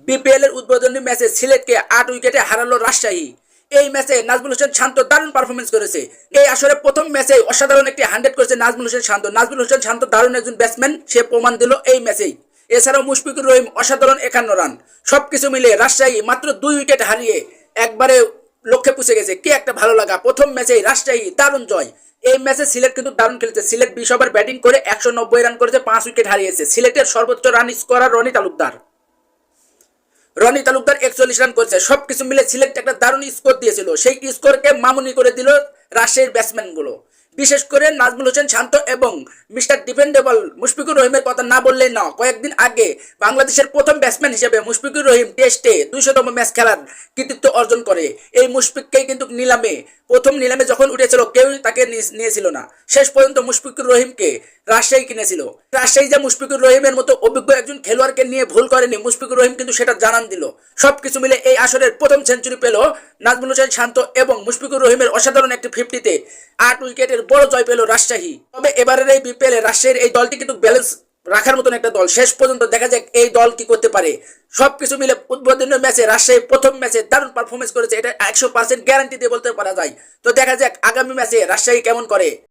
BPL এর উদ্বোধনী ম্যাচে সিলেটকে ৮ উইকেটে হারালো রাজশাহী। এই ম্যাচে নাজমুল হোসেন শান্ত দারুণ পারফরমেন্স করেছে। এই আসরে প্রথম ম্যাচে অসাধারণ একটি 100 করেছে নাজমুল হোসেন শান্ত। নাজমুল হোসেন শান্ত দারুণ একজন ব্যাটসম্যান, সে প্রমাণ দিল এই ম্যাচেই। এছাড়াও মুশফিকুর রহিম অসাধারণ 51 রান। সবকিছু মিলে রাজশাহী মাত্র 2 উইকেট হারিয়ে একবারে লক্ষ্যে পৌঁছে গেছে। কি একটা ভালো লাগা, প্রথম ম্যাচেই রাজশাহী দারুণ জয়। এই ম্যাচে সিলেট কিন্তু দারুণ খেলেছে। সিলেট 20 ওভার ব্যাটিং করে 190 রান করেছে, 5 উইকেট হারিয়েছে। সিলেটের সর্বোচ্চ run scorer Rony Talukdar 41 run করেছে। সবকিছু মিলে সিলেক্ট একটা দারুণ স্কোর দিয়েছিল, সেই স্কোরকে মামুনি করে দিল রাজশাহীর ব্যাটসম্যানগুলো। বিশেষ করে নাজমুল হোসেন শান্ত এবং মিস্টার ডিপেন্ডেবল মুশফিকুর রহিমের কথা না বললেই না। কয়েকদিন আগে বাংলাদেশের প্রথম ব্যাটসম্যান হিসেবে মুশফিকুর রহিম টেস্টে 200তম ম্যাচ খেলার কৃতিত্ব অর্জন করে। এই মুশফিককেই কিন্তু প্রথম নিলামে যখন উঠেছিল কেউ তাকে নিয়েছিল না। শেষ পর্যন্ত মুশফিকুর রহিমকে রাজশাহী কিনেছিল। রাজশাহী যে মুশফিকুর রহিমের মতো অভিজ্ঞ একজন খেলোয়াড়কে নিয়ে ভুল করেনি, মুশফিকুর রহিম কিন্তু সেটা জানান দিল। সবকিছু মিলে এই আসরের প্রথম সেঞ্চুরি পেল নাজমুল হোসেন শান্ত এবং মুশফিকুর রহিমের অসাধারণ একটি 50-তে 8 উইকেটের বড় জয় পেল রাজশাহী। তবে এবারের এই বিপিএল এ রাজশাহীর এই দলটি কিন্তু ব্যালেন্স রাখার মতন একটা দল। শেষ পর্যন্ত দেখা যাক এই দল কি করতে পারে। সবকিছু মিলে উদ্বোধনী ম্যাচে রাজশাহী প্রথম ম্যাচে দারুণ পারফরমেন্স করেছে, এটা 100% গ্যারান্টি দিয়ে বলতে পারা যায়। তো দেখা যাক আগামী ম্যাচে রাজশাহী কেমন করে।